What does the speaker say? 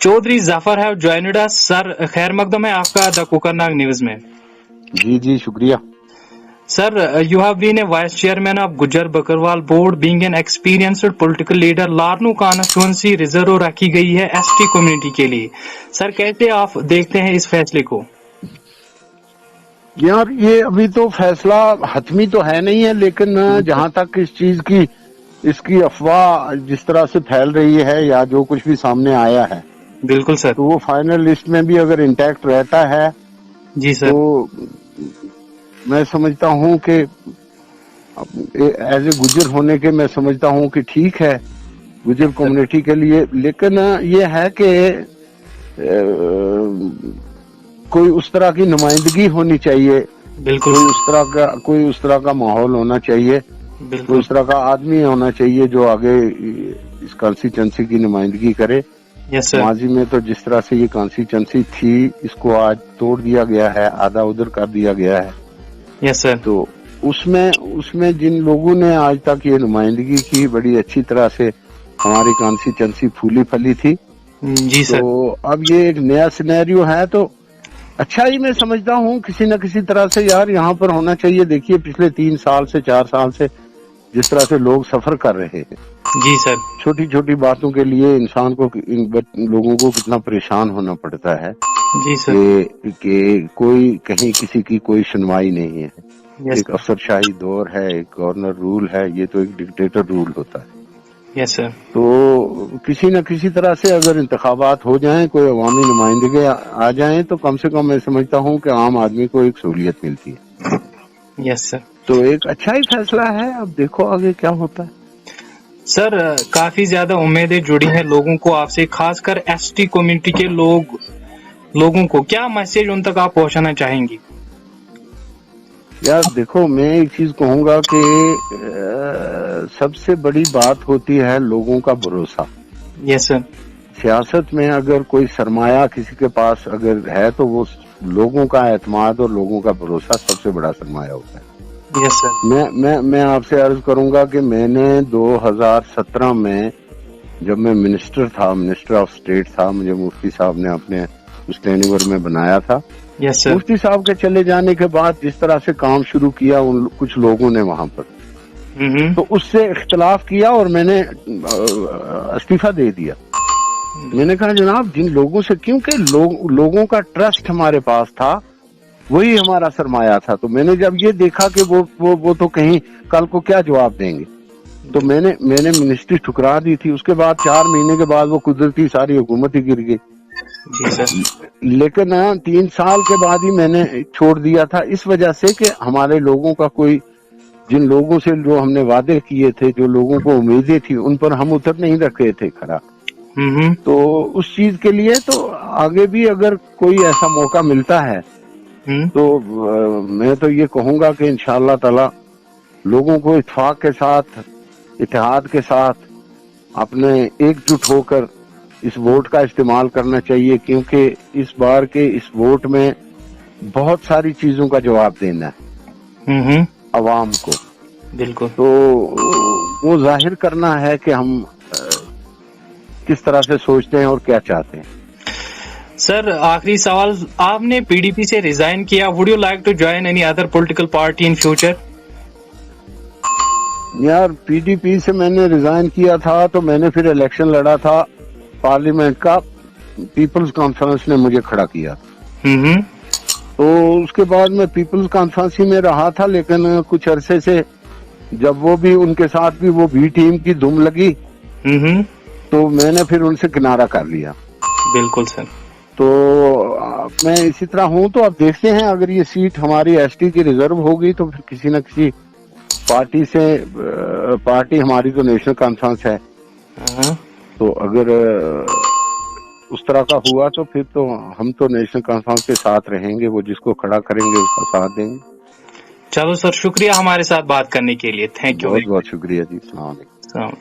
Chaudhary Zafar have joined us. Sir खैर मकदम है आपका द कोकरनाग न्यूज में. जी शुक्रिया. Sir, you have been a vice chairman of Gujar Bakarwal board, being an experienced political leader. लारनू constituency reserve रखी गई है एसटी कम्युनिटी के लिए. सर कैसे आप देखते हैं इस फैसले को? यार ये अभी तो फैसला हतमी तो है नहीं है, लेकिन जहां तक इस चीज की इसकी अफवाह जिस तरह से फैल रही है या जो कुछ भी सामने आया है, बिल्कुल सर, तो वो फाइनल लिस्ट में भी अगर इंटैक्ट रहता है जी सर, तो मैं समझता हूं कि एज ए गुजर होने के मैं समझता हूं कि ठीक है गुजर कम्युनिटी के लिए. लेकिन ये है कि कोई उस तरह की नुमाइंदगी होनी चाहिए, बिल्कुल कोई उस तरह का माहौल होना चाहिए, कोई उस तरह का आदमी होना चाहिए जो आगे इस कॉन्स्टिट्यूएंसी की नुमाइंदगी करे. माजी में तो जिस तरह से ये कॉन्स्टिट्यूएंसी थी इसको आज तोड़ दिया गया है, आधा उधर कर दिया गया है. Yes sir. तो उसमें जिन लोगों ने आज तक ये नुमाइंदगी की बड़ी अच्छी तरह से हमारी कॉन्स्टिट्यूएंसी फूली फली थी. जी सर. तो अब ये एक नया सिनेरियो है तो अच्छा ही मैं समझता हूँ किसी न किसी तरह से यार यहाँ पर होना चाहिए. देखिए पिछले 3 साल से 4 साल से जिस तरह से लोग सफर कर रहे हैं, जी सर, छोटी छोटी बातों के लिए इंसान को लोगों को कितना परेशान होना पड़ता है. जी सर. कि कोई कहीं किसी की कोई सुनवाई नहीं है. यस. एक अफसरशाही दौर है, एक गवर्नर रूल है, ये तो एक डिक्टेटर रूल होता है. Yes sir. तो किसी न किसी तरह से अगर इंतखाबात हो जाएं, कोई अवामी नुमाइंदगी आ जाएं, तो कम से कम मैं समझता हूं कि आम आदमी को एक सहूलियत मिलती है. Yes sir. तो एक अच्छा ही फैसला है. अब देखो आगे क्या होता है. सर काफी ज्यादा उम्मीदें जुड़ी हैं लोगों को आपसे, खासकर एसटी कम्युनिटी के लोगों को क्या मैसेज उन तक आप पहुंचाना चाहेंगे? यार देखो मैं एक चीज कहूंगा कि सबसे बड़ी बात होती है लोगों का भरोसा. Yes sir. सियासत में अगर कोई सरमाया किसी के पास अगर है तो वो लोगों का एतमाद और लोगों का भरोसा सबसे बड़ा सरमाया होता है. Yes sir. मैं आपसे अर्ज करूंगा कि मैंने 2017 में जब मैं मिनिस्टर ऑफ स्टेट था, मुझे मुफ्ती साहब ने अपने उस टेन्योर में बनाया था. Yes sir. मुफ्ती साहब के चले जाने के बाद जिस तरह से काम शुरू किया उन कुछ लोगों ने वहां पर, तो उससे इख्तलाफ किया और मैंने इस्तीफा दे दिया. मैंने कहा जनाब जिन लोगों से, क्योंकि लोगों का ट्रस्ट हमारे पास था, वही हमारा सरमाया था. तो मैंने जब ये देखा कि वो तो कहीं कल को क्या जवाब देंगे, तो मैंने मिनिस्ट्री ठुकरा दी थी. उसके बाद 4 महीने के बाद वो कुदरती सारी हुकूमत ही गिर गई. लेकिन 3 साल के बाद ही मैंने छोड़ दिया था, इस वजह से कि हमारे लोगों का कोई, जिन लोगों से जो हमने वादे किए थे, जो लोगों को उम्मीदें थी, उन पर हम उतर नहीं रखे थे खरा. तो उस चीज के लिए तो आगे भी अगर कोई ऐसा मौका मिलता है तो मैं तो ये कहूंगा कि इंशाअल्लाह ताला लोगों को इत्तेफाक के साथ, इत्तेहाद के साथ अपने एकजुट होकर इस वोट का इस्तेमाल करना चाहिए, क्योंकि इस बार के इस वोट में बहुत सारी चीजों का जवाब देना है अवाम को. बिल्कुल. तो वो जाहिर करना है कि हम किस तरह से सोचते हैं और क्या चाहते हैं. सर आखिरी सवाल, आपने पीडीपी से रिजाइन किया, would you like to join any other political party in future? यार पीडीपी से मैंने रिजाइन किया था तो मैंने फिर इलेक्शन लड़ा था पार्लियामेंट का, पीपल्स कॉन्फ्रेंस ने मुझे खड़ा किया. तो उसके बाद मैं पीपल्स कॉन्फ्रेंस में रहा था, लेकिन कुछ अरसे से जब वो भी उनके साथ भी वो भी टीम की धूम लगी, तो मैंने फिर उनसे किनारा कर लिया. बिल्कुल सर. तो मैं इसी तरह हूँ. तो अब देखते हैं अगर ये सीट हमारी एसटी की रिजर्व होगी तो फिर किसी न किसी पार्टी से, पार्टी हमारी तो नेशनल कॉन्फ्रेंस है, तो अगर उस तरह का हुआ तो फिर तो हम तो नेशनल कॉन्फ्रेंस के साथ रहेंगे, वो जिसको खड़ा करेंगे उसका साथ देंगे. चलो सर, शुक्रिया हमारे साथ बात करने के लिए. Thank you. बहुत बहुत शुक्रिया जी. अस्सलाम वालेकुम.